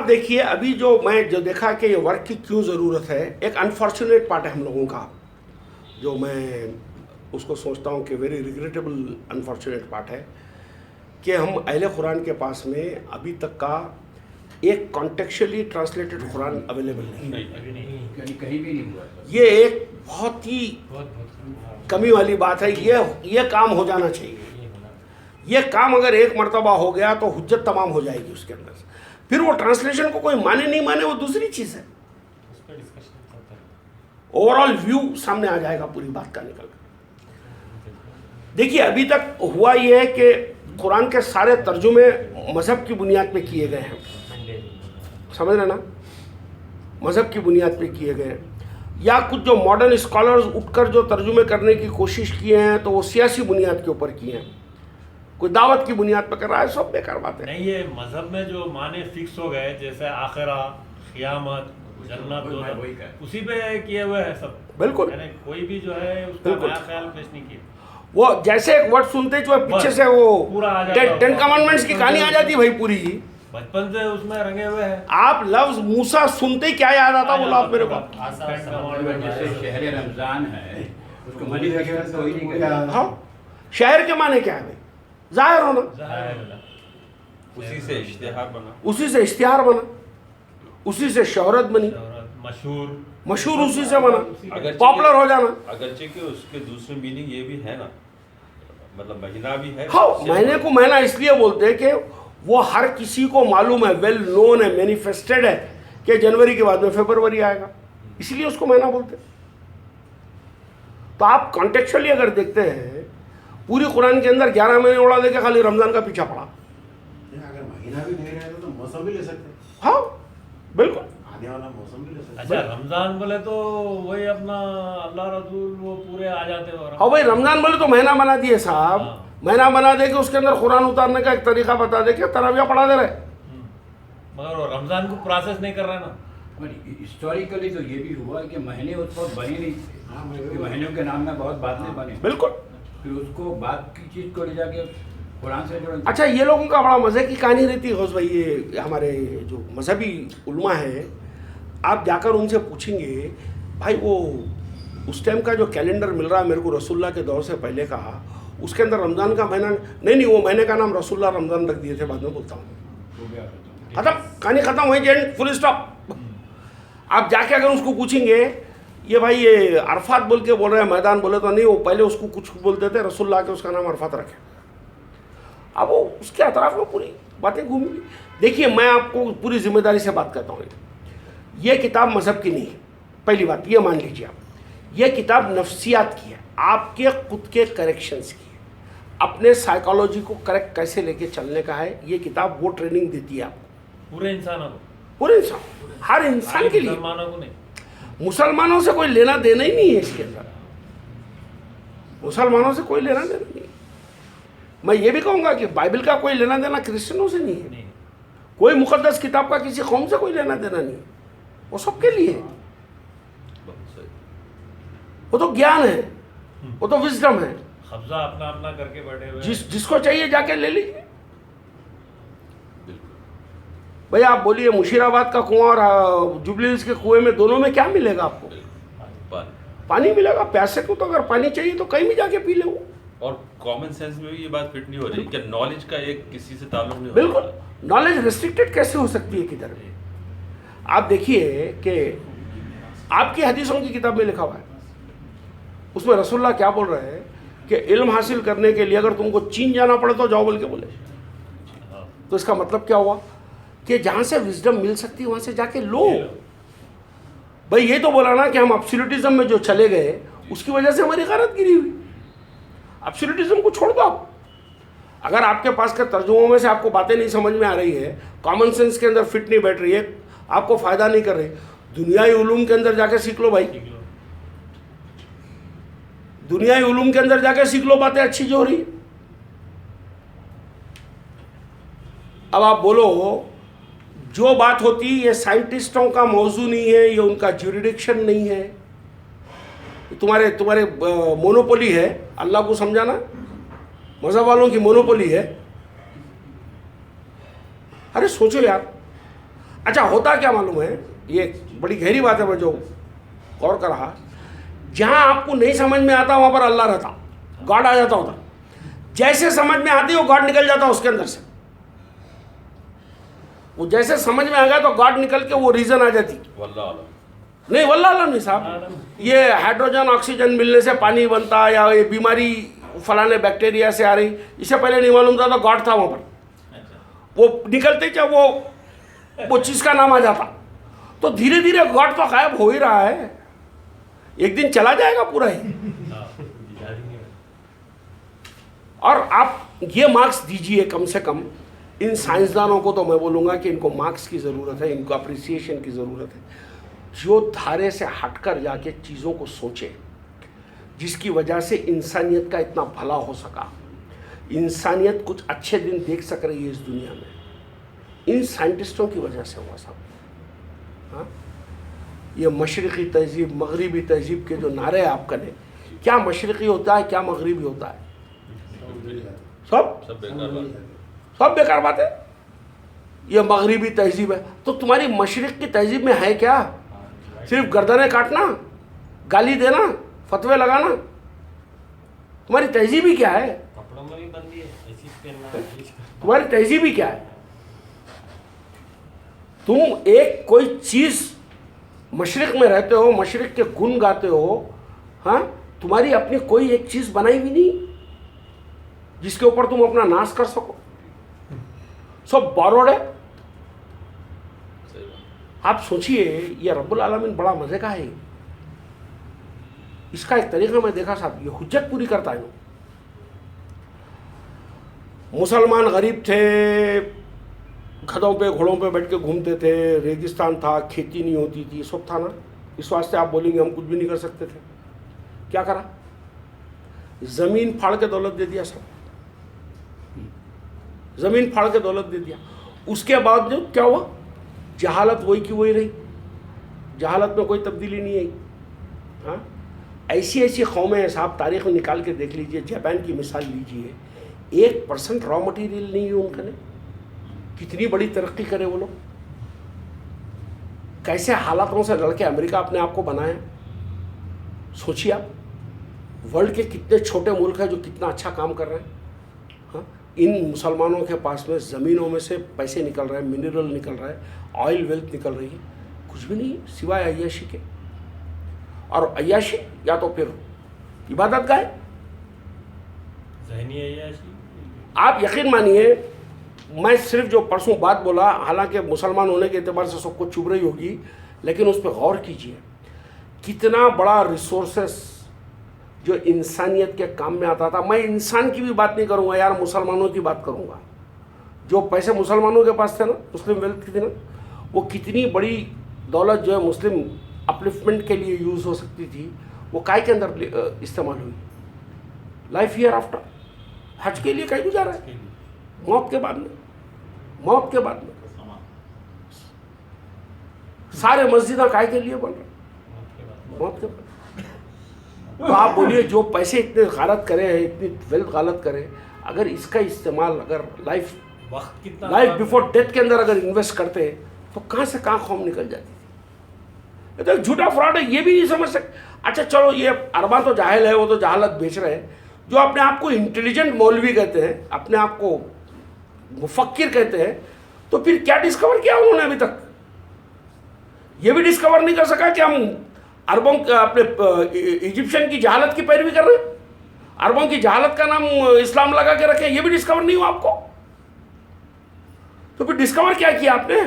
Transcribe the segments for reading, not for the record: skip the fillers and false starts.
आप देखिए अभी जो देखा कि ये वर्क की क्यों ज़रूरत है, एक अनफॉर्चुनेट पार्ट है हम लोगों का, जो मैं उसको सोचता हूँ कि वेरी रिग्रेटेबल अनफॉर्चुनेट पार्ट है कि हम अहले कुरान के पास में अभी तक का एक कॉन्टेक्चुअली ट्रांसलेटेड कुरान अवेलेबल नहीं, कहीं भी नहीं हुआ। ये एक बहुत ही कमी वाली बात है। ये काम हो जाना चाहिए। ये काम अगर एक मर्तबा हो गया तो हुज्जत तमाम हो जाएगी उसके अंदर से। फिर वो ट्रांसलेशन को कोई माने नहीं माने वो दूसरी चीज़ है, ओवरऑल व्यू सामने आ जाएगा पूरी बात का निकल कर। देखिए अभी तक हुआ ये है कि कुरान के सारे तर्जुमे मज़हब की बुनियाद पे किए गए हैं, समझ रहे ना, मज़हब की बुनियाद पे किए गए हैं, या कुछ जो मॉडर्न स्कॉलर्स उठकर जो तर्जुमे करने की कोशिश किए हैं तो वो सियासी बुनियाद के ऊपर किए हैं, कोई दावत की बुनियाद पर कर रहा है, सब बेकार बात है। नहीं, ये मजहब में जो माने फिक्स हो गए, जैसे आखिरा, क़यामत, जन्नत, उसी पे किए हुए हैं सब। बिल्कुल, यानी कोई भी जो है उसका नया ख्याल पेश नहीं किया। वो जैसे एक वर्ड सुनते जो पीछे से वो पूरा आ जाता, 10 कमांडमेंट्स की कहानी आ जाती भाई पूरी ही। बचपन से उसमें रंगे हुए हैं। आप लफ्ज मूसा सुनते ही क्या याद आता बोला आप मेरे को? जैसे शहर रमजान है उसको मैनिफेस्टो कोई नहीं करेगा। हाँ, शहर के माने क्या है भाई? जाहिर होना, उसी से इश्तिहार बना, उसी से इश्तिहार बना, उसी से शोहरत बनी, मशहूर उसी से बना, पॉपुलर हो जाना। अगरचे कि उसके दूसरे मीनिंग ये भी है ना, मतलब महीना भी है। हाँ, महीने को महीना इसलिए बोलते हैं कि वो हर किसी को मालूम है, वेल नोन है, मैनिफेस्टेड है कि जनवरी के बाद में फरवरी आएगा, इसलिए उसको महीना बोलते हैं। तो आप कॉन्टेक्चुअली अगर देखते हैं पूरी कुरान के अंदर 11 महीने उड़ा देके खाली रमजान का पीछा पड़ा। अगर महीना भी नहीं रहे तो मौसम भी ले सकते हैं। हाँ बिल्कुल, आने वाला मौसम भी ले सकते हैं। अच्छा, रमजान बोले तो वही अपना अल्लाह रसूल वो पूरे आ जाते हैं। हाँ भाई, रमजान बोले तो महीना बना दिए साहब। हाँ। महीना बना दे के उसके अंदर कुरान उतारने का एक तरीका बता दे के तरावियाँ पढ़ा दे रहे। मगर वो रमजान को प्रोसेस नहीं कर रहा है ना। हिस्टोरिकली तो ये भी हुआ कि महीने उस वक्त बने नहीं थे, महीनों के नाम में बहुत बातें बने, बिल्कुल। फिर उसको बात की चीज को ले जाके कुरान से जोड़। अच्छा, ये लोगों का बड़ा मज़े की कहानी रहती है गौस भाई, ये हमारे जो मजहबी उलमा है, आप जाकर उनसे पूछेंगे भाई वो उस टाइम का जो कैलेंडर मिल रहा है मेरे को रसूलुल्लाह के दौर से पहले का, उसके अंदर रमज़ान का महीना नहीं, वो महीने का नाम रसूलुल्लाह रमज़ान रख दिए थे, बाद में बोलता हूँ, खत्म, कहानी खत्म हुई, जेंट, फुल स्टॉप। आप जाके अगर उसको पूछेंगे ये भाई ये अरफात बोल के बोल रहे हैं, मैदान बोले तो नहीं, वो पहले उसको कुछ बोलते थे, रसूलुल्लाह के उसका नाम अरफात रखे। अब वो उसके अतराफ में पूरी बातें घूमी। देखिए मैं आपको पूरी जिम्मेदारी से बात करता हूँ, ये किताब मज़हब की नहीं है, पहली बात ये मान लीजिए आप, ये किताब नफ्सियात की है, आपके खुद के करेक्शंस की है, अपने साइकोलॉजी को करेक्ट कैसे लेके चलने का है। ये किताब वो ट्रेनिंग देती है आपको, पूरे इंसानों को, पूरे इंसान, हर इंसान के लिए, मुसलमानों को नहीं। मुसलमानों से कोई लेना देना ही नहीं है इसके अंदर, मुसलमानों से कोई लेना देना नहीं है। मैं ये भी कहूँगा कि बाइबल का कोई लेना देना क्रिश्चियनों से नहीं है, कोई मुकद्दस किताब का किसी कौम से कोई लेना देना नहीं है, वो सबके लिए है। वो तो ज्ञान है, वो तो विजडम है, कब्जा अपना अपना करके बैठे हुए। जिसको चाहिए जाके ले लीजिए। भाई आप बोलिए मुशीराबाद का कुआं और जुबली हिल्स के कुएं में दोनों में क्या मिलेगा आपको? पानी मिलेगा। पैसे को तो अगर पानी चाहिए तो कहीं भी जाके पी ले। वो और कॉमन सेंस में भी ये बात फिट नहीं हो रही कि नॉलेज का एक किसी से ताल्लुक नहीं हो बिल्कुल, नॉलेज रिस्ट्रिक्टेड कैसे हो सकती है किधर भी? आप देखिए कि आपकी हदीसों की किताब में लिखा हुआ है, उसमें रसूलुल्लाह क्या बोल रहे हैं कि इल्म हासिल करने के लिए अगर तुमको चीन जाना पड़े तो जाओ बोल के बोले। तो इसका मतलब क्या हुआ कि जहाँ से विजडम मिल सकती है वहाँ से जाके लो। भाई ये तो बोला ना कि हम एब्सोल्यूटिज्म में जो चले गए उसकी वजह से हमारी गैरत गिरी हुई। एब्सोल्यूटिज्म को छोड़ दो आप। अगर आपके पास के तर्जुमों में से आपको बातें नहीं समझ में आ रही है, कॉमन सेंस के अंदर फिट नहीं बैठ रही है, आपको फ़ायदा नहीं कर रही, दुनियाई उलूम के अंदर जाके सीख लो भाई, दुनियाई उलूम के अंदर जाके सीख लो बातें अच्छी जो हो रही। अब आप बोलो जो बात होती ये साइंटिस्टों का मौजू नहीं है, ये उनका ज्यूरिडिक्शन नहीं है, तुम्हारे मोनोपोली है अल्लाह को समझाना, मज़हब वालों की मोनोपोली है। अरे सोचो यार, अच्छा होता क्या मालूम है, ये बड़ी गहरी बात है, मैं जो गौर कर रहा, जहाँ आपको नहीं समझ में आता वहाँ पर अल्लाह रहता, गॉड आ जाता होता। जैसे समझ में आती वो गॉड निकल जाता उसके अंदर से। वो जैसे समझ में आ गया तो गॉड निकल के वो रीजन आ जाती। वल्लाह आलम। नहीं वल्लाह आलम नहीं साहब, ये हाइड्रोजन ऑक्सीजन मिलने से पानी बनता, या ये बीमारी फलाने बैक्टीरिया से आ रही, इससे पहले नहीं मालूम था तो गॉड था वहाँ पर। वो निकलते क्या वो चीज़ का नाम आ जाता। तो धीरे धीरे गॉड तो गायब हो ही रहा है, एक दिन चला जाएगा पूरा ही। और आप ये मार्क्स दीजिए कम से कम इन साइंसदानों को, तो मैं बोलूँगा कि इनको मार्क्स की ज़रूरत है, इनको अप्रिसिएशन की ज़रूरत है, जो धारे से हटकर जाके चीज़ों को सोचे, जिसकी वजह से इंसानियत का इतना भला हो सका, इंसानियत कुछ अच्छे दिन देख सक रही है इस दुनिया में, इन साइंटिस्टों की वजह से हुआ सब। हाँ, ये मशरक़ी तहज़ीब मगरिबी तहज़ीब के जो नारे आपका ने, क्या मशरक़ी होता है क्या मगरिबी होता है, सब बेकार बात है। ये मगरिबी तहज़ीब है, तो तुम्हारी मशरिक़ की तहज़ीब में है क्या? सिर्फ गर्दनें काटना, गाली देना, फतवे लगाना, तुम्हारी तहज़ीब ही क्या है? कपड़ों में भी बंदी है, ऐसी पहनना, तुम्हारी तहज़ीब ही क्या है? तुम एक कोई चीज़ मशरिक़ में रहते हो, मशरिक़ के गुण गाते हो, हाँ, तुम्हारी अपनी कोई एक चीज़ बनाई भी नहीं जिसके ऊपर तुम अपना नाश कर सको, सब बॉरोड है। आप सोचिए, ये रब्बुल आलमीन बड़ा मज़े का है। इसका एक तरीका मैं देखा साहब, ये हुज्जत पूरी करता है। मुसलमान गरीब थे, गधों पे घोड़ों पे बैठ के घूमते थे, रेगिस्तान था, खेती नहीं होती थी, सब था ना। इस वास्ते आप बोलेंगे हम कुछ भी नहीं कर सकते थे। क्या करा? ज़मीन फाड़ के दौलत दे दिया सब, ज़मीन फाड़ के दौलत दे दिया। उसके बाद जो क्या हुआ, जहालत वही की वही रही, जहालत में कोई तब्दीली नहीं आई। हाँ, ऐसी ऐसी कौमें हैं साहब, तारीख़ में निकाल के देख लीजिए। जापान की मिसाल लीजिए, 1% रॉ मटेरियल नहीं है उनके ने, कितनी बड़ी तरक्की करे वो लोग, कैसे हालातों से लड़के अमेरिका अपने आप को बनाए। सोचिए आप, वर्ल्ड के कितने छोटे मुल्क हैं जो कितना अच्छा काम कर रहे हैं। हाँ, इन मुसलमानों के पास में ज़मीनों में से पैसे निकल रहे हैं, मिनरल निकल रहा है, ऑयल वेल्थ निकल रही है, कुछ भी नहीं सिवाय अय्याशी के। और अय्याशी या तो फिर इबादत गाह, ज़हनी अय्याशी। आप यकीन मानिए, मैं सिर्फ जो परसों बात बोला, हालांकि मुसलमान होने के एतबार से सबको चुभ रही होगी, लेकिन उस पर गौर कीजिए, कितना बड़ा रिसोर्सेस जो इंसानियत के काम में आता था। मैं इंसान की भी बात नहीं करूंगा यार, मुसलमानों की बात करूंगा। जो पैसे मुसलमानों के पास थे ना, मुस्लिम वेल्थ की थी ना, वो कितनी बड़ी दौलत जो है मुस्लिम अपलिफ्टमेंट के लिए यूज़ हो सकती थी, वो काय के अंदर इस्तेमाल हुई? लाइफ ईयर आफ्टर, हज के लिए कहीं भी जा रहा है, मौत के बाद में, मौत के बाद में सारे मस्जिदा काय के लिए बन रहे, मौत के बाद। तो आप बोलिए, जो पैसे इतने गालत करे हैं, इतनी वेल्थ गालत करे, अगर इसका इस्तेमाल अगर लाइफ बिफोर डेथ के अंदर अगर इन्वेस्ट करते तो कहाँ से कहाँ कौम निकल जाती थी। ये तो एक झूठा फ्रॉड है, ये भी नहीं समझ सकते। अच्छा चलो, ये अरबा तो जाहिल है, वो तो जहालत बेच रहे हैं। जो अपने आप को इंटेलिजेंट मौलवी कहते हैं, अपने आप को मुफक्किर कहते हैं, तो फिर क्या डिस्कवर किया उन्होंने अभी तक? ये भी डिस्कवर नहीं कर सका कि हम अरबों अपने इजिप्शियन की जहालत की पैरवी कर रहे हैं, अरबों की जहालत का नाम इस्लाम लगा के रखे। ये भी डिस्कवर नहीं हुआ आपको? तो फिर डिस्कवर क्या किया आपने?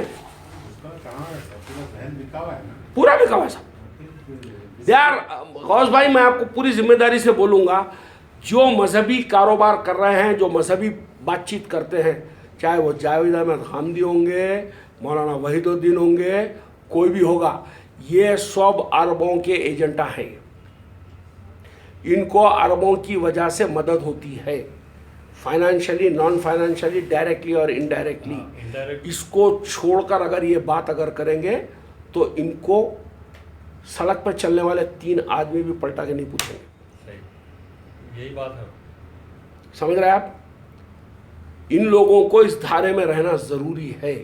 पूरा बिका हुआ सब यार। गौस भाई, मैं आपको पूरी जिम्मेदारी से बोलूँगा, जो मजहबी कारोबार कर रहे हैं, जो मजहबी बातचीत करते हैं, चाहे वो जावेद अहमद खामदी होंगे, मौलाना वहीदुद्दीन होंगे, कोई भी होगा, ये सब अरबों के एजेंडा हैं। इनको अरबों की वजह से मदद होती है, फाइनेंशियली, नॉन फाइनेंशियली, डायरेक्टली और इनडायरेक्टली। इसको छोड़कर अगर ये बात अगर करेंगे तो इनको सड़क पर चलने वाले 3 आदमी भी पलटा के नहीं पूछेंगे। यही बात है, समझ रहे हैं आप? इन लोगों को इस धारे में रहना ज़रूरी है।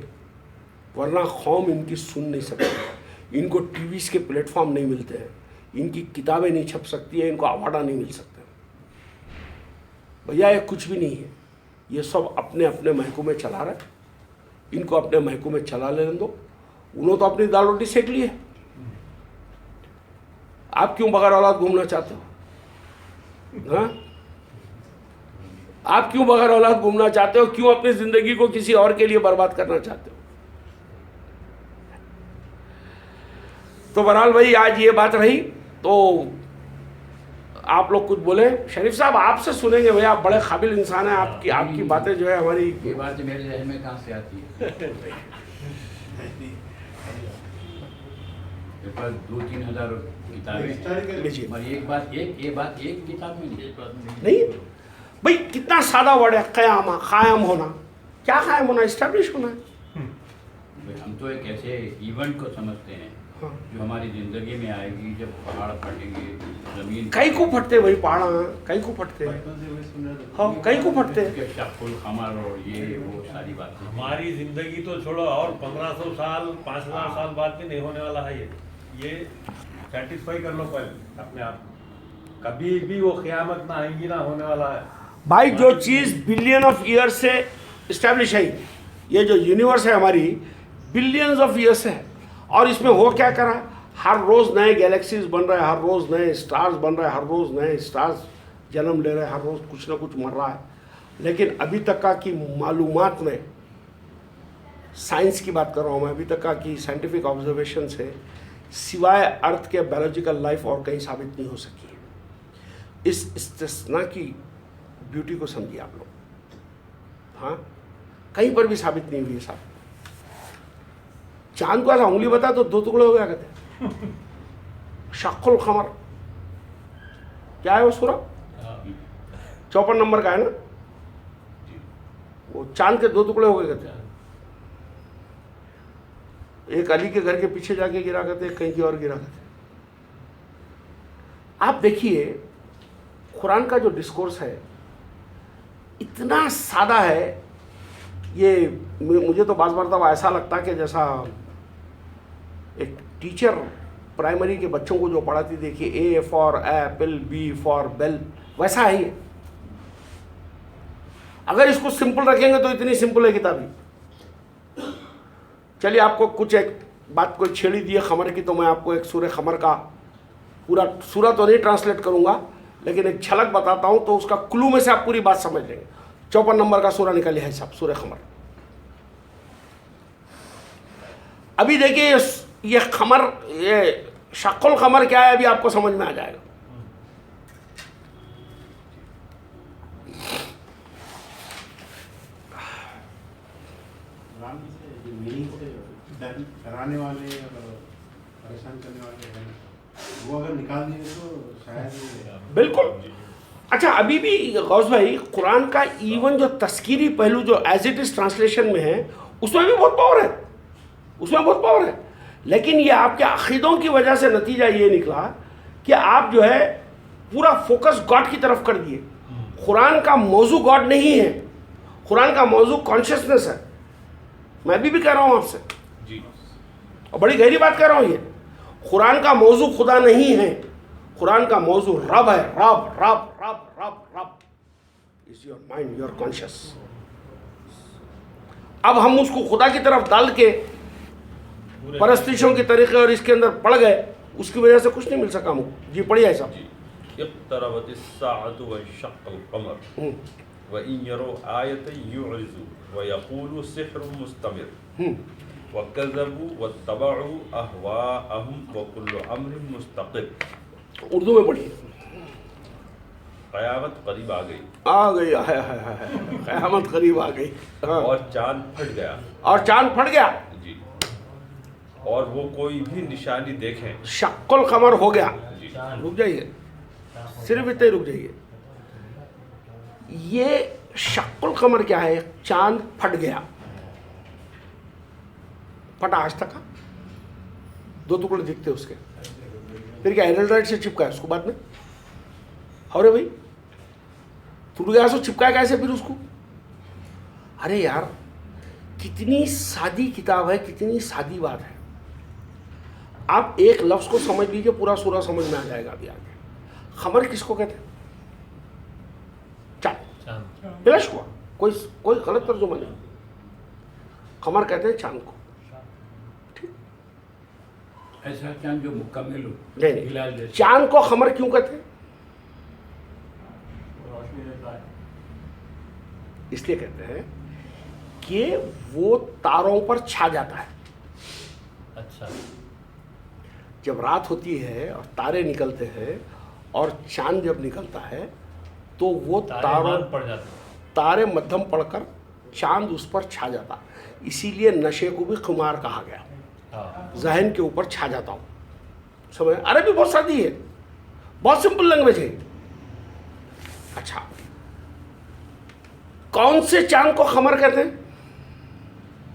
वरना कौम इनकी सुन नहीं सकती, इनको टीवीज़ के प्लेटफॉर्म नहीं मिलते हैं, इनकी किताबें नहीं छप सकती है, इनको अवार्डा नहीं मिल सकते। भैया ये कुछ भी नहीं है, ये सब अपने अपने महकूमे चला रहे, इनको अपने महकूमे चला लेने दो। उन्होंने तो अपनी दाल रोटी सेक ली है। आप क्यों बगैर औलाद घूमना चाहते हो? हाँ, आप क्यों बगैर औलाद घूमना चाहते हो? क्यों अपनी जिंदगी को किसी और के लिए बर्बाद करना चाहते हो? तो बहरहाल भाई आज ये बात रही, तो आप लोग कुछ बोले। शरीफ साहब आपसे सुनेंगे भैया, आप बड़े काबिल इंसान हैं, आपकी बातें जो है हमारी। ये बात मेरे जहन में कहाँ से आती है? मेरे पास 2-3 हज़ार किताबें लीजिए। हैं, ये बात एक किताब में नहीं भाई, कितना सादा वर्ड है क़यामा, कायम होना। क्या कायम होना? इस्टेब्लिश होना है। हम तो एक ऐसे इवेंट को समझते हैं हाँ। जो हमारी जिंदगी में आएगी, जब पहाड़ फटेंगे, जमीन कई को फटते भाई पहाड़, कई को फटते हैं। हाँ, कई को फटते हैं। शक्ल खमर और ये वो सारी बातें। हमारी जिंदगी तो छोड़ो, और 1500 साल 5000 साल बाद भी नहीं होने वाला है ये सेटिस्फाई कर लो पहले अपने आप। कभी भी वो क़यामत ना आएगी, ना होने वाला है भाई। जो चीज़ बिलियन ऑफ ईयर से इस्टेब्लिश है, ये जो यूनिवर्स है हमारी, बिलियंस ऑफ ईयर से है, और इसमें हो क्या करा? हर रोज़ नए गैलेक्सीज बन रहे हैं, हर रोज़ नए स्टार्स बन रहे हैं, हर रोज़ नए स्टार्स जन्म ले रहे हैं, हर रोज़ कुछ ना कुछ मर रहा है। लेकिन अभी तक का की मालूमात में, साइंस की बात कर रहा हूँ मैं, अभी तक का की साइंटिफिक ऑब्जर्वेशन से सिवाय अर्थ के बायोलॉजिकल लाइफ और कहीं साबित नहीं हो सकी है। इस इस्तिस्ना की ब्यूटी को समझिए आप लोग। हाँ, कहीं पर भी साबित नहीं हुई है साहब। चांद को ऐसा उंगली बता तो 2 टुकड़े हो गया कहते हैं। शक्ल खमर क्या है वो सूरा? 54 नंबर का है ना, वो चांद के 2 टुकड़े हो गए कहते हैं। एक अली के घर के पीछे जाके गिरा करते, कहीं की और गिरा करते। आप देखिए कुरान का जो डिस्कोर्स है इतना सादा है, ये मुझे तो बाज़ मरतबा ऐसा लगता है कि जैसा एक टीचर प्राइमरी के बच्चों को जो पढ़ाती, देखिए A for apple, B for bell, वैसा है ये। अगर इसको सिंपल रखेंगे तो इतनी सिंपल है किताबी। चलिए आपको कुछ एक बात कोई छेड़ी दी है खमर की, तो मैं आपको एक सूरह खमर का पूरा सूरा तो नहीं ट्रांसलेट करूंगा, लेकिन एक झलक बताता हूं, तो उसका क्लू में से आप पूरी बात समझ लेंगे। 54 नंबर का सूरा निकालिए है साहब, सूरह खमर। अभी देखिए ये खमर, ये शक्ल खमर क्या है, अभी आपको समझ में आ जाएगा। डराने वाले और परेशान करने वाले हैं, वो अगर निकाल दिए तो शायद बिल्कुल। अच्छा, अभी भी गौस भाई कुरान का इवन जो तस्कीरी पहलू जो एज इट इज ट्रांसलेशन में है, उसमें भी बहुत पावर है, उसमें बहुत पावर है। लेकिन ये आपके अकीदों की वजह से नतीजा ये निकला कि आप जो है पूरा फोकस गॉड की तरफ कर दिए। कुरान का मौजू गॉड नहीं है, कुरान का मौजू कॉन्शियसनेस है। मैं अभी भी कह रहा हूँ आपसे, और बड़ी गहरी बात कह रहा हूँ, ये कुरान का मौजू खुदा नहीं है, कुरान का मौजू रब है। रब रब रब रब रब is your mind, your conscious. अब हम उसको खुदा की तरफ डाल के परस्तिशों के तरीके और इसके अंदर पड़ गए, उसकी वजह से कुछ नहीं मिल सका हमको। जी पढ़िए साहब। इक़्तरबतिस्साअतु वंशक़्क़ल क़मर वइन यरौ आयतन यु'रिज़ू वयक़ूलू सिह्रुन मुस्तमिर वकज़्ज़बू वत्तबअू अहवाअहुम वकुल्लु अम्रिन मुस्तक़िर। उर्दू में पढ़िए। क़यामत करीब आ गई, क़यामत करीब आ गई। हाँ। और चांद फट गया, और चांद फट गया जी, और वो कोई भी निशानी देखें। शक्ल कमर हो गया। जी, रुक जाइए, सिर्फ इतने रुक जाइए। ये शक्ल कमर क्या है? चांद फट गया, फटा आज तक का 2 टुकड़े दिखते उसके, फिर क्या एडल्ट्राइट से चिपका है उसको बाद में? अरे भाई टूट गया सो चिपकाया कैसे फिर उसको? अरे यार कितनी सादी किताब है, कितनी सादी बात है। आप एक लफ्ज़ को समझ लीजिए, पूरा सूरा समझ में आ जाएगा अभी आगे। खमर किसको कहते हैं? चांद। बिलश हुआ, कोई गलत तर्जुमा नहीं। खमर कहते हैं चांद को। ऐसा चांद जो मुकम्मल हो, नहीं हिलाल जैसा। चांद को खमर क्यों कहते हैं? इसलिए कहते हैं कि वो तारों पर छा जाता है। अच्छा। जब रात होती है और तारे निकलते हैं और चांद जब निकलता है तो वो तारों पड़ जाते हैं, तारे मध्यम पड़कर चांद उस पर छा जाता। इसीलिए नशे को भी खुमार कहा गया। हाँ। जहन के ऊपर छा जाता हूँ। समझ? अरबी बहुत सादी है, बहुत सिंपल लैंग्वेज है। अच्छा, कौन से चांद को खमर कहते हैं?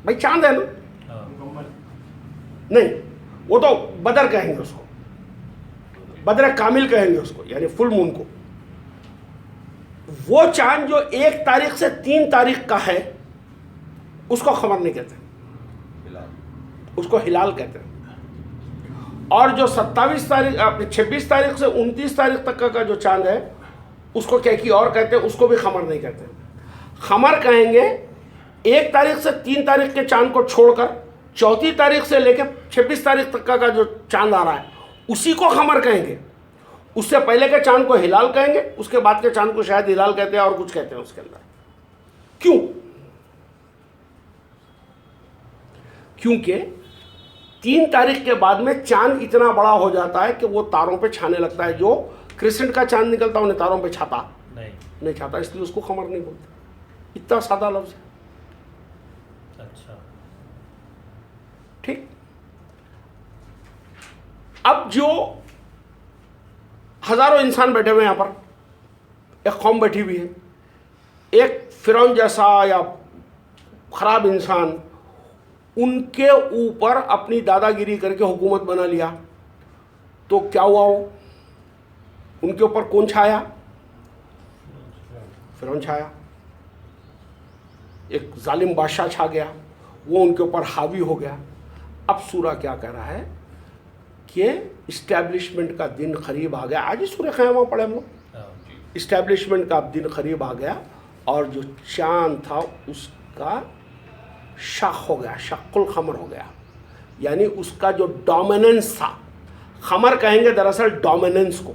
भाई चांद है ना? हाँ। नहीं, वो तो बदर कहेंगे उसको, बदर कामिल कहेंगे उसको, यानी फुल मून को। वो चांद जो 1 तारीख से 3 तारीख का है उसको खमर नहीं कहते, उसको हिलाल कहते हैं। और जो 27 तारीख 26 तारीख से 29 तारीख तक का जो चांद है उसको क्या की और कहते हैं, उसको भी खमर नहीं कहते। खमर कहेंगे 1 तारीख से 3 तारीख के चांद को छोड़कर 4 तारीख से लेकर 26 तारीख तक का जो चांद आ रहा है उसी को खमर कहेंगे। उससे पहले के चांद को हिलाल कहेंगे, उसके बाद के चांद को शायद हिलाल कहते हैं और कुछ कहते हैं उसके अंदर। क्यों? क्योंकि 3 तारीख के बाद में चांद इतना बड़ा हो जाता है कि वो तारों पे छाने लगता है। जो क्रिसेंट का चांद निकलता उन्हें तारों पे छाता नहीं छाता, इसलिए उसको खमर नहीं बोलते। इतना सादा लफ्ज है। अच्छा। ठीक। अब जो हजारों इंसान बैठे हुए हैं यहाँ पर, एक कौम बैठी हुई है, एक फिरौन जैसा या खराब इंसान उनके ऊपर अपनी दादागिरी करके हुकूमत बना लिया, तो क्या हुआ? वो उनके ऊपर कौन छाया? फिरौन छाया। एक जालिम बादशाह छा गया, वो उनके ऊपर हावी हो गया। अब सूरा क्या कह रहा है कि इस्टेब्लिशमेंट का दिन करीब आ गया। आज ही सूरह क़यामा पढ़े हम लोग। इस्टेब्लिशमेंट का दिन करीब आ गया और जो चांद था उसका शक हो गया, शक्कुल खमर हो गया, यानी उसका जो डोमिनेंस था। खमर कहेंगे दरअसल डोमिनेंस को,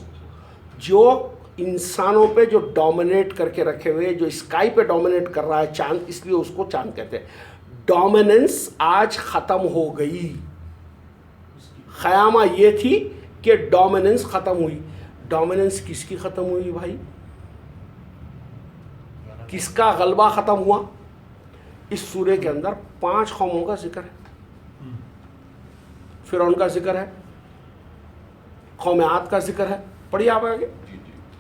जो इंसानों पे जो डोमिनेट करके रखे हुए, जो स्काई पे डोमिनेट कर रहा है चांद, इसलिए उसको चांद कहते हैं। डोमिनेंस आज ख़त्म हो गई। क़यामा ये थी कि डोमिनेंस ख़त्म हुई। डोमिनेंस किसकी ख़त्म हुई भाई? किसका गलबा ख़त्म हुआ? इस सूरे के अंदर 5 कौमों का जिक्र है। फिरौन का जिक्र है, कौम आद का जिक्र है। पढ़िए आप आगे,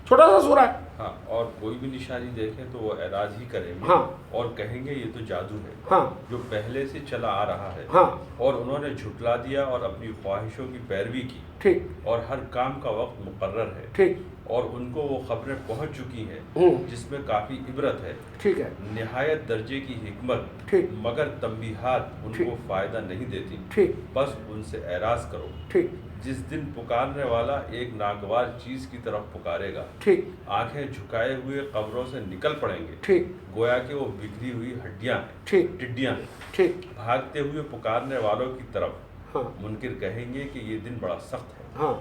छोटा सा सूरा है। हाँ, और कोई भी निशानी देखें तो वो ऐराज ही करेंगे। हाँ। और कहेंगे ये तो जादू है। हाँ। जो पहले से चला आ रहा है। हाँ। और उन्होंने झुटला दिया और अपनी ख्वाहिशों की पैरवी की। ठीक। और हर काम का वक्त मुकर्रर है। ठीक। और उनको वो खबरें पहुंच चुकी हैं जिसमें काफ़ी इबरत है। ठीक है। निहायत दर्जे की हिकमत। ठीक। मगर तंबीहात उनको फ़ायदा नहीं देती। ठीक। बस उनसे ऐराज करो। ठीक। जिस दिन पुकारने वाला एक नागवार चीज की तरफ पुकारेगा। ठीक। आंखें झुकाए हुए कब्रों से निकल पड़ेंगे। ठीक। गोया कि वो बिखरी हुई हड्डियां हैं। ठीक। टिड्डियां हैं। ठीक। भागते हुए पुकारने वालों की तरफ। हाँ। मुनकिर कहेंगे कि ये दिन बड़ा सख्त है। हाँ।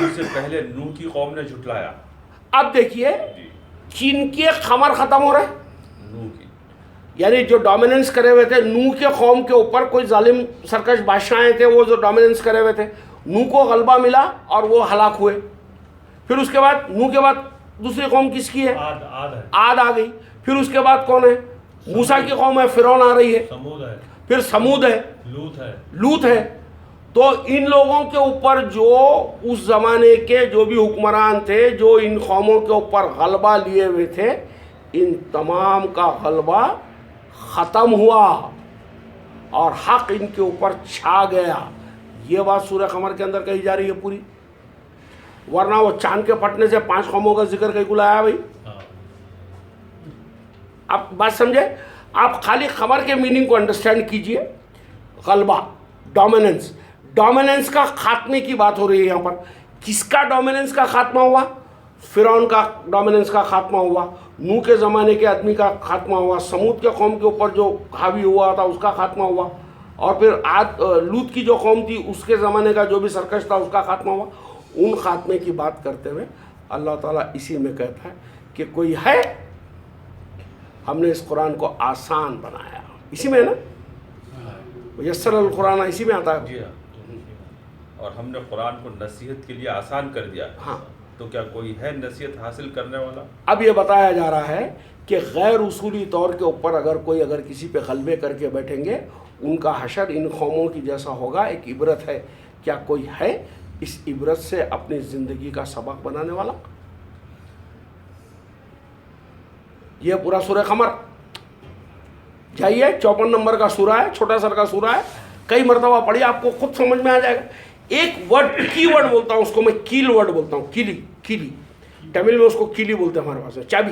उससे पहले नूह की कौम ने झुटलाया। अब देखिए, जिनके खमर खत्म हो रहे, नूह की, यानी जो डोमिनेंस करे हुए थे नूह के कौम के ऊपर, कोई जालिम सरकश बादशाहें थे वो जो डोमिनेंस करे हुए थे, नूह को गलबा मिला और वो हलाक हुए। फिर उसके बाद नूह के बाद दूसरी कौम किसकी है? आद आ गई। फिर उसके बाद कौन है? मूसा की कौम है, फिरौन आ रही है। समूद है। फिर समूद है, लूत है। तो इन लोगों के ऊपर जो उस ज़माने के जो भी हुक्मरान थे, जो इन कौमों के ऊपर गलबा लिए हुए थे, इन तमाम का गलबा ख़त्म हुआ और हक़ इनके ऊपर छा गया। ये बात सूरह क़मर के अंदर कही जा रही है पूरी, वरना वो चांद के फटने से 5 कौमों का जिक्र कहीं को लाया भाई। आप बात समझे? आप खाली खबर के मीनिंग को अंडरस्टैंड कीजिए। गलबा, डोमिनेंस, डोमिनेंस का खात्मे की बात हो रही है यहाँ पर। किसका डोमिनेंस का खात्मा हुआ? फिरौन का डोमिनेंस का खात्मा हुआ, नूह के ज़माने के आदमी का खात्मा हुआ, समूद के कौम के ऊपर जो हावी हुआ था उसका खात्मा हुआ, और फिर लूत की जो कौम थी उसके ज़माने का जो भी सरकश था उसका खात्मा हुआ। उन खात्मे की बात करते हुए अल्लाह ताला इसी में कहता है कि कोई है, हमने इस कुरान को आसान बनाया। इसी में है ना, यस्सरल कुरान इसी में आता है। जी हाँ। और हमने कुरान को नसीहत के लिए आसान कर दिया। हाँ, तो क्या कोई है नसीहत हासिल करने वाला? अब ये बताया जा रहा है कि गैर उसूली तौर के ऊपर अगर किसी पे गलबे करके बैठेंगे, उनका हशर इन कौमों की जैसा होगा। एक इबरत है, क्या कोई है इस इबरत से अपनी ज़िंदगी का सबक बनाने वाला? यह पूरा सूरह कमर, जाइए 54 नंबर का सूरा है, छोटा सर का सूरा है, कई मरतबा पढ़िए, आपको खुद समझ में आ जाएगा। एक वर्ड, की वर्ड बोलता हूँ उसको मैं, कील वर्ड बोलता हूँ, कीली, कीली तमिल में उसको कीली बोलते हैं हमारे पास में, चाबी।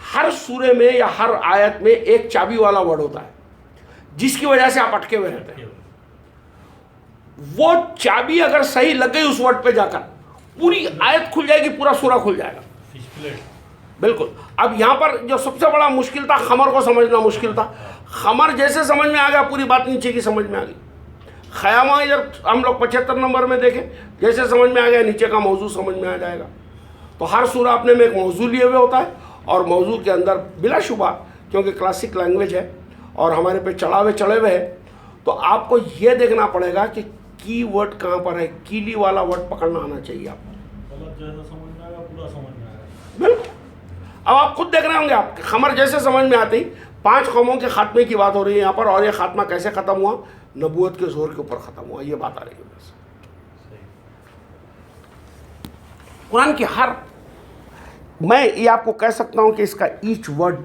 हर सूरे में या हर आयत में एक चाबी वाला वर्ड होता है जिसकी वजह से आप अटके हुए रहते हैं। वो चाबी अगर सही लग गई उस वर्ड पे जाकर, पूरी आयत खुल जाएगी, पूरा सूरा खुल जाएगा। बिल्कुल। अब यहाँ पर जो सबसे बड़ा मुश्किल था, खमर को समझना मुश्किल था। खमर जैसे समझ में आ गया, पूरी बात नीचे की समझ में आ गई। ख़यामा जब हम लोग 75 नंबर में देखें, जैसे समझ में आ गया, नीचे का मौजू समझ में आ जाएगा। तो हर सूरा अपने में एक मौजू लिए हुए होता है, और मौजू के अंदर बिलाशुबा, क्योंकि क्लासिक लैंग्वेज है और हमारे पे चढ़े हुए है, तो आपको ये देखना पड़ेगा कि की वर्ड कहाँ पर है। कीली वाला वर्ड पकड़ना आना चाहिए आपको। बिल्कुल। अब आप खुद देख रहे होंगे, आप खमर जैसे समझ में आती, 5 कौमों के खात्मे की बात हो रही है यहाँ पर, और ये खात्मा कैसे ख़त्म हुआ? नबूवत के जोर के ऊपर ख़त्म हुआ, ये बात आ रही है। बस कुरान की हर, मैं ये आपको कह सकता हूँ कि इसका ईच वर्ड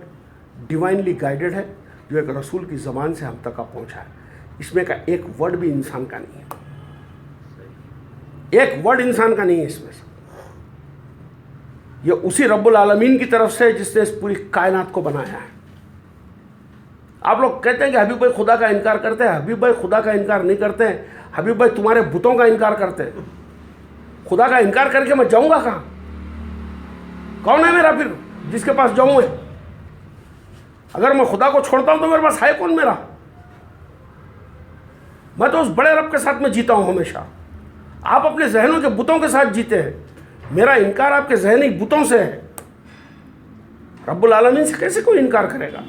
डिवाइनली गाइडेड है, जो एक रसूल की ज़बान से हम तक का पहुँचा है। इसमें का एक वर्ड भी इंसान का नहीं है, एक वर्ड इंसान का नहीं है इसमें से। ये उसी रब्बुल आलमीन की तरफ से जिसने इस पूरी कायनात को बनाया है। आप लोग कहते हैं कि हबीब भाई खुदा का इनकार करते हैं। हबीब भाई खुदा का इनकार नहीं करते हैं, हबीब भाई तुम्हारे बुतों का इनकार करते हैं। खुदा का इनकार करके मैं जाऊंगा कहाँ? कौन है मेरा फिर जिसके पास जाऊं मैं? अगर मैं खुदा को छोड़ता हूं तो मेरे पास है कौन मेरा? मैं तो उस बड़े रब के साथ में जीता हूं हमेशा। आप अपने जहनों के बुतों के साथ जीते हैं, मेरा इनकार आपके जहनी बुतों से है। रब्बुल आलमीन से कैसे कोई इनकार करेगा?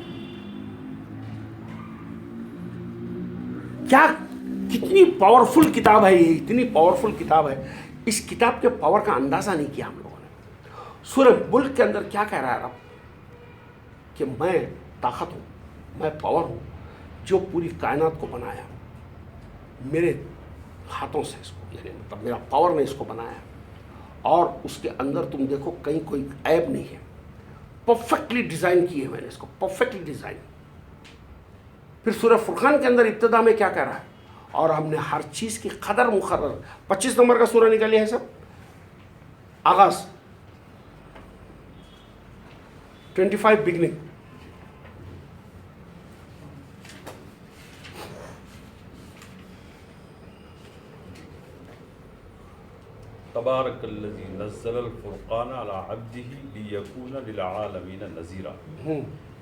क्या, कितनी पावरफुल किताब है ये, इतनी पावरफुल किताब है। इस किताब के पावर का अंदाजा नहीं किया हम लोगों ने। सूरह मुल्क के अंदर क्या कह रहा है रब? कि मैं ताकत हूँ, मैं पावर हूँ, जो पूरी कायनात को बनाया मेरे हाथों से, इसको यानी मतलब मेरा पावर ने इसको बनाया, और उसके अंदर तुम देखो कहीं कोई ऐब नहीं है। परफेक्टली डिज़ाइन की है मैंने इसको, परफेक्टली डिज़ाइन। फिर सूरह फुरकान के अंदर इब्तिदा में क्या कह रहा है? और हमने हर चीज़ की कदर मुकर्रर। 25 नंबर का सूरह निकालिए है सब, आगाज़ 25 बिगनिंग। तबारकल्लज़ी नज़्ज़लल फ़ुरक़ान अला अब्दिही लियकूना लिलआलमीन नज़ीरा।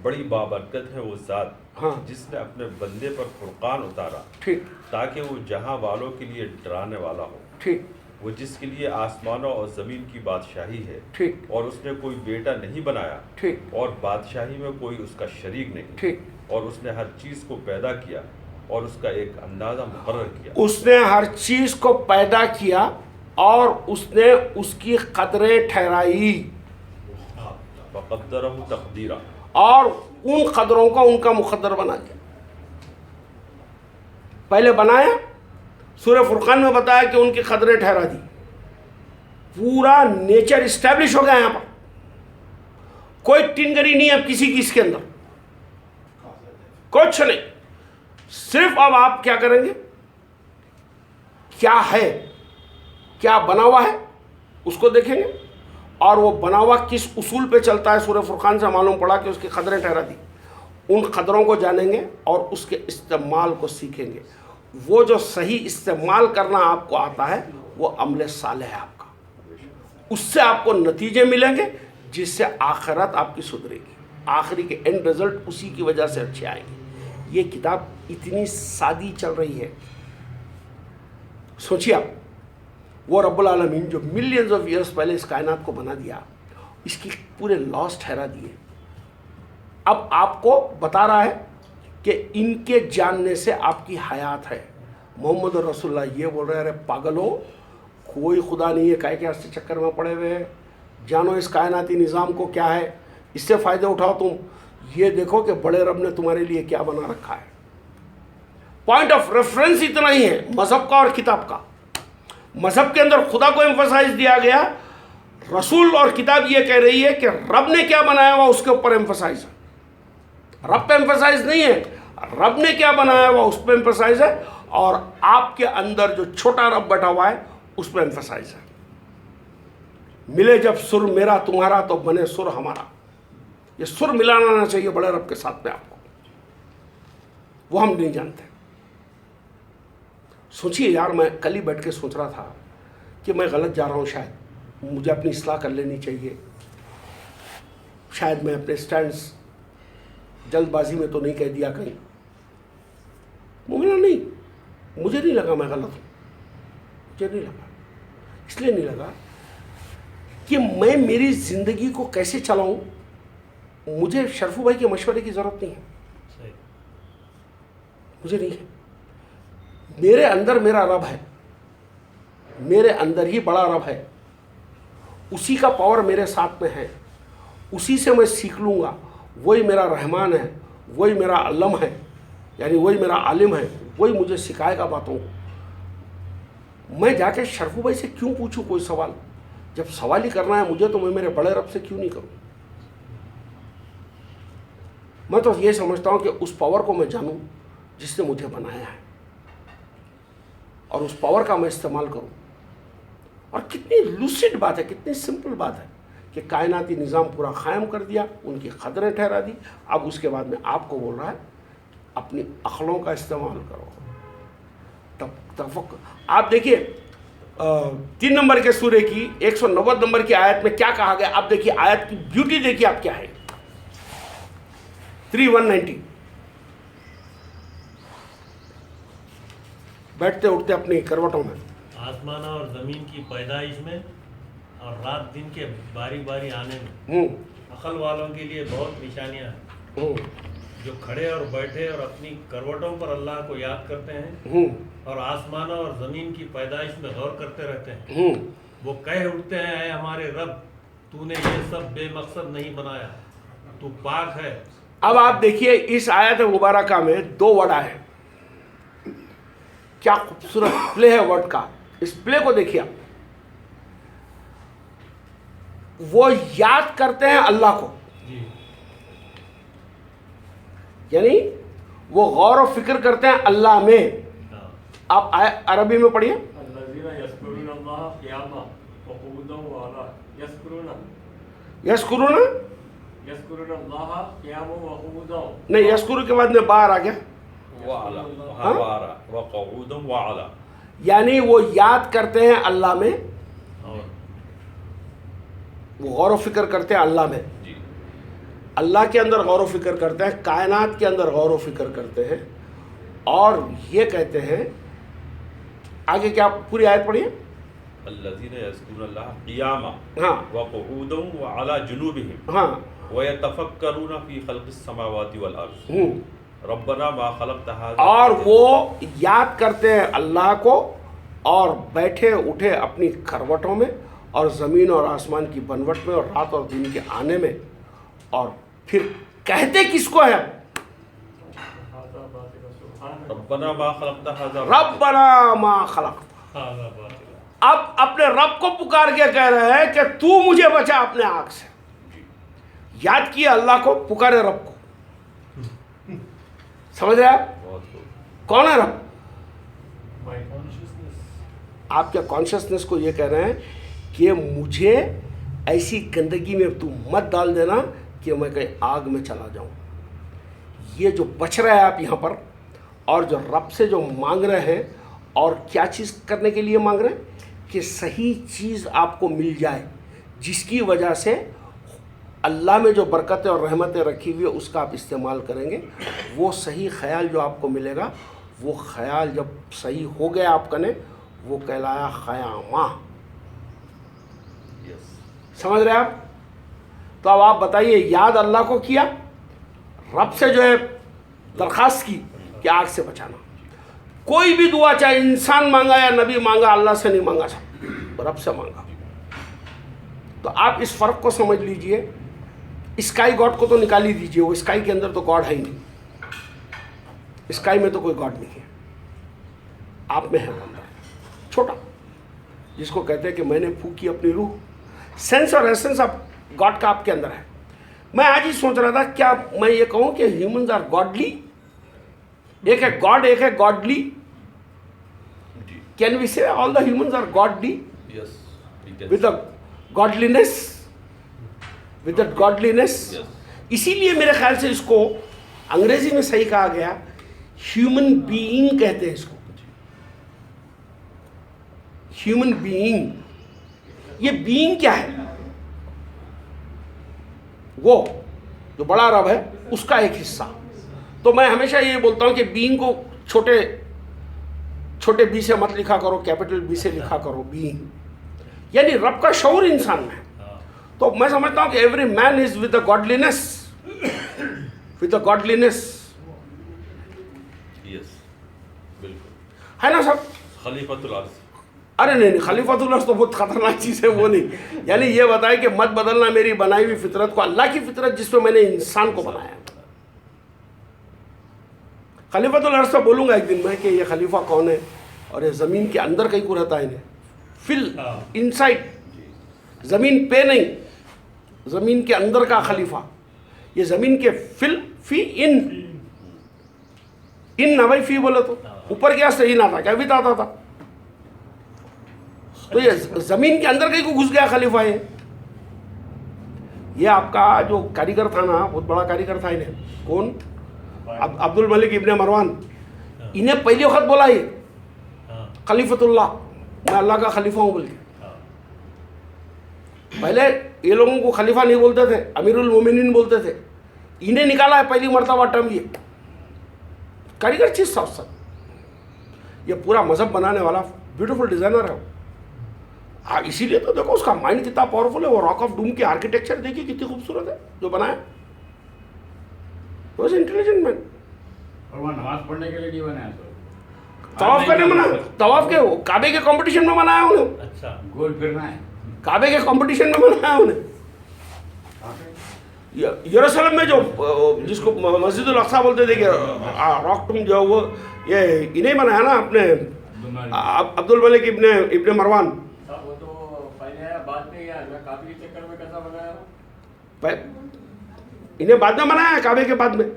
बड़ी बाबरकत है वो ज़ात, हाँ, जिसने अपने बंदे पर फुरक़ान उतारा, ठीक, ताकि वो जहाँ वालों के लिए डराने वाला हो। ठीक, वो जिसके लिए आसमानों और ज़मीन की बादशाही है, ठीक, और उसने कोई बेटा नहीं बनाया, ठीक, और बादशाही में कोई उसका शरीक नहीं, ठीक। और उसने हर चीज़ को पैदा किया और उसका एक अंदाज़ा मुकर्रर किया। उसने हर चीज़ को पैदा किया और उसने उसकी कदरें ठहराई, फ़क़द्दरहु तक़दीरा, और उन कदरों का उनका मुक़द्दर बना दिया। पहले बनाया, सूरह फुरक़ान में बताया कि उनकी कदरें ठहरा दी। पूरा नेचर इस्टेब्लिश हो गया यहाँ पर, कोई टिनगरी नहीं है अब किसी की इसके अंदर, कुछ नहीं। सिर्फ अब आप क्या करेंगे, क्या है, क्या बना हुआ है उसको देखेंगे, और वो बना हुआ किस उसूल पे चलता है। सूरह फुरक़ान से मालूम पड़ा कि उसकी कदरें ठहरा दी। उन क़दरों को जानेंगे और उसके इस्तेमाल को सीखेंगे। वो जो सही इस्तेमाल करना आपको आता है वो अमल सालेह है आपका, उससे आपको नतीजे मिलेंगे जिससे आखिरत आपकी सुधरेगी, आखिरी के एंड रिजल्ट उसी की वजह से अच्छे आएंगे। ये किताब इतनी सादी चल रही है, सोचिए आप, वो रब्बुल आलमीन जो मिलियंस ऑफ ईयर्स पहले इस कायनात को बना दिया, इसकी पूरे लॉस ठहरा दिए, अब आपको बता रहा है कि इनके जानने से आपकी हयात है। मोहम्मद रसूलुल्लाह ये बोल रहे हैं, अरे पागलो, कोई खुदा नहीं है, काहे के हंसते चक्कर में पड़े हुए हैं, जानो इस कायनाती निज़ाम को क्या है, इससे फ़ायदे उठाओ तुम, ये देखो कि बड़े रब ने तुम्हारे लिए क्या बना रखा है। पॉइंट ऑफ रेफरेंस इतना ही है मज़हब का और किताब का। मज़हब के अंदर खुदा को एम्फसाइज दिया गया, रसूल और किताब ये कह रही है कि रब ने क्या बनाया हुआ उसके ऊपर एम्फसाइज है, रब पे एम्फसाइज नहीं है, रब ने क्या बनाया हुआ उस पर एम्फसाइज है, और आपके अंदर जो छोटा रब बैठा हुआ है उस पर एम्फसाइज है। मिले जब सुर मेरा तुम्हारा तो बने सुर हमारा, ये सुर मिलाना आना चाहिए बड़े रब के साथ में आपको, वो हम नहीं जानते। सोचिए यार, मैं कल ही बैठ के सोच रहा था कि मैं गलत जा रहा हूँ, शायद मुझे अपनी इस्लाह कर लेनी चाहिए, शायद मैं अपने स्टैंड्स जल्दबाजी में तो नहीं कह दिया कहीं। मुमकिन नहीं, मुझे नहीं लगा मैं गलत हूँ, मुझे नहीं लगा, इसलिए नहीं लगा कि मैं मेरी ज़िंदगी को कैसे चलाऊँ, मुझे शरफू भाई के मशवरे की ज़रूरत नहीं है, मुझे नहीं है। मेरे अंदर मेरा रब है, मेरे अंदर ही बड़ा रब है, उसी का पावर मेरे साथ में है, उसी से मैं सीख लूँगा। वही मेरा रहमान है, वही मेरा अल्लम है, यानी वही मेरा आलिम है, वही मुझे सिखाएगा बातों को। मैं जाके शरफू भाई से क्यों पूछूं कोई सवाल, जब सवाल ही करना है मुझे तो मैं मेरे बड़े रब से क्यों नहीं करूं। मैं तो ये समझता हूं कि उस पावर को मैं जानूं जिसने मुझे बनाया है, और उस पावर का मैं इस्तेमाल करूं। और कितनी लूसिड बात है, कितनी सिंपल बात है कि कायनाती निज़ाम पूरा कायम कर दिया, उनकी क़दरें ठहरा दी, अब उसके बाद में आपको बोल रहा है अपनी अक्लों का इस्तेमाल करो। तब आप देखिए 3 नंबर के सूरे की 190 नंबर की आयत में क्या कहा गया, आप देखिए आयत की ब्यूटी देखिए आप क्या है। 3:190 बैठते उठते अपनी करवटों में, आसमान और ज़मीन की पैदाइश में और रात दिन के बारी बारी आने में अकल वालों के लिए बहुत निशानियां हैं, जो खड़े और बैठे और अपनी करवटों पर अल्लाह को याद करते हैं और आसमानों और ज़मीन की पैदाइश में गौर करते रहते हैं। वो कह उठते हैं, ऐ हमारे रब, तूने ये सब बेमकसद नहीं बनाया, तू पाक है। अब आप देखिए इस आयत मुबारका में 2 वर्ड आए, क्या खूबसूरत प्ले है वर्ड का। इस प्ले को देखिए आप, वो याद करते हैं अल्लाह को, यानी वो गौर और फिक्र करते हैं अल्लाह में। आप अरबी में पढ़िए, नहीं यस्कुरू के बाद में बाहर आ गया, यानी वो याद करते हैं अल्लाह में, वो गौर व फिक्र करते हैं अल्लाह में, अल्लाह के अंदर गौर व फिक्र करते हैं, कायनात के अंदर गौर व फिक्र करते हैं। और ये कहते हैं आगे क्या, पूरी आयत पढ़िए। अल्लज़ीना यज़कुरुल्लाह क़ियामा हाँ व क़ुऊदन व अला जुनूबिहिम हाँ व यतफ़क्करूना फ़ी ख़ल्क़िस समावाति वल अर्ज़ रब्बना मा ख़लक़्ता हाज़ा, और वो याद करते हैं अल्लाह को और बैठे उठे अपनी करवटों में और ज़मीन और आसमान की बनवट में और रात और दिन के आने में, और फिर कहते किसको है, रब्बना मा ख़लक़्ता हाज़ा, रब्बना मा खलक़्ता। अब अपने रब को पुकार के कह रहे हैं कि तू मुझे बचा अपने आग से। याद किया अल्लाह को, पुकारे रब को, समझ रहे आप कौन है रब? आपके कॉन्शियसनेस को ये कह रहे हैं कि मुझे ऐसी गंदगी में तू मत डाल देना कि मैं कहीं आग में चला जाऊं। ये जो बच रहा है आप यहाँ पर, और जो रब से जो मांग रहे हैं, और क्या चीज़ करने के लिए मांग रहे हैं कि सही चीज़ आपको मिल जाए, जिसकी वजह से अल्लाह में जो बरकतें और रहमतें रखी हुई है उसका आप इस्तेमाल करेंगे। वो सही ख्याल जो आपको मिलेगा, वो ख्याल जब सही हो गया आपका ने, वो कहलाया ख़यामा। समझ रहे आप? तो अब आप बताइए, याद अल्लाह को किया, रब से जो है दरख्वास्त की कि आग से बचाना। कोई भी दुआ, चाहे इंसान मांगा या नबी मांगा, अल्लाह से नहीं मांगा, सब रब से मांगा। तो आप इस फ़र्क को समझ लीजिए। स्काई गॉड को तो निकाल ही दीजिए, वो स्काई के अंदर तो गॉड है ही नहीं, स्काई में तो कोई गॉड नहीं है, आप में है अंदर छोटा, जिसको कहते हैं कि मैंने फूकी अपनी रूह। सेंस और एसेंस ऑफ गॉड का आपके अंदर है। मैं आज ही सोच रहा था, क्या मैं ये कहूँ कि ह्यूमंस आर गॉडली? एक है गॉड, एक है godly. Can we say all the humans are godly? With the godliness, with the godliness. इसीलिए मेरे ख्याल से इसको अंग्रेजी में सही कहा गया, ह्यूमन बीइंग कहते हैं इसको, ह्यूमन बीइंग। ये बीइंग क्या है? वो जो बड़ा रब है उसका एक हिस्सा। तो मैं हमेशा ये बोलता हूं कि बीइंग को छोटे छोटे बी से मत लिखा करो, कैपिटल बी से लिखा करो। बीइंग यानी रब का शऊर इंसान में। तो मैं समझता हूं कि every man is with the godliness, with the godliness. Yes, बिल्कुल है ना सब? खलीफतुल अर्ज़। अरे नहीं, खलीफतुल अर्ज़ तो बहुत खतरनाक चीज़ है, वो नहीं। यानी ये बताए कि मत बदलना मेरी बनाई हुई फितरत को, अल्लाह की फितरत जिसमें मैंने इंसान को बनाया। खलीफतुल अर्ज़ तो बोलूँगा एक दिन मैं कि ये खलीफा कौन है, और ये ज़मीन के अंदर कहीं को रहता है, इन्हें फिल इनसाइड, ज़मीन पे नहीं, ज़मीन के अंदर का खलीफा। ये ज़मीन के फिल फी इन ना भाई, फी बोले तो ऊपर क्या सही ना था, क्या भी आता था। तो ये ज़मीन के अंदर कहीं को घुस गया खलीफा। ये आपका जो कारीगर था ना, बहुत बड़ा कारीगर था। इन्हें कौन? अब्दुल मलिक इब्ने मरवान। इन्हें पहली वक्त बोला ये खलीफतुल्लाह, मैं अल्लाह का खलीफा हूँ बोल के। पहले ये लोगों को खलीफा नहीं बोलते थे, अमीरुल मोमिनीन बोलते थे। इन्हें निकाला है पहली मर्तबा टर्म। ये कारीगर चीज साफ साफ, ये पूरा मजहब बनाने वाला ब्यूटीफुल डिजाइनर है। इसीलिए तो देखो उसका माइंड कितना पावरफुल है। वो रॉक ऑफ डूम की आर्किटेक्चर देखिए कितनी खूबसूरत है जो बनाया। वो इंटेलिजेंट मैन। और वहाँ नमाज पढ़ने के लिए नहीं बनाया तो तवाफ करने मना, तवाफ के काबे के कंपटीशन में बनाया उन्हें। अच्छा, गोल फिरना है, काबे के कंपटीशन में बनाया उन्हें। यरूशलेम में जो जिसको मस्जिद उल अक्सा बोलते थे कि रॉक टूम जो वो ये इन्हें बनाया ना अपने अब्दुल मलिक इब्ने मरवान। वो तो पहले आया बाद में आया, मैं काफी चक्कर में कैसा बनाया। इन्हें बाद में बनाया, काबे के बाद में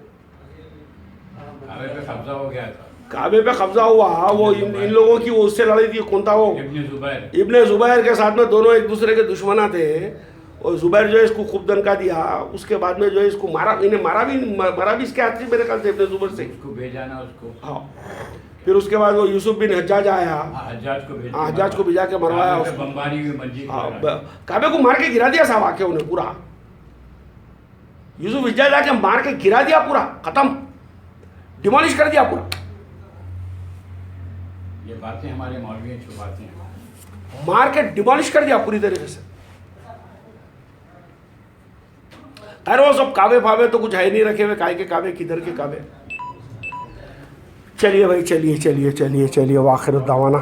काबे पे कब्जा हो गया था। काबे पे कब्जा हुआ। वो इन लोगों की वो उससे लड़ी थी, कौन था वो? इब्ने जुबैर के साथ में दोनों एक दूसरे के दुश्मना थे। और जुबैर जो है इसको खूब दनका दिया। उसके बाद में जो है इसको मारा, इन्हें मारा भी इसके हाथ से मेरे ख्याल से इब्ने जुबैर से। उसको भेजा ना उसको। हाँ, फिर उसके बाद वो यूसुफ बिन हज्जाज आया। हज्जाज को भिजा के मरवाया उसको। काबे को मार के गिरा दिया साहब आके उन्हें पूरा। यूसुफ हज्जाज आके मार के गिरा दिया पूरा, खत्म, डिमोलिश कर दिया पूरा। ये बातें हमारे मौलवी छुपाते हैं। मार के डिमोलिश कर दिया पूरी तरीके से। अरे वो सब काबे फाबे तो कुछ है नहीं रखे हुए, काय के काबे, किधर के काबे। चलिए भाई, चलिए चलिए चलिए चलिए, वाखिर दावाना।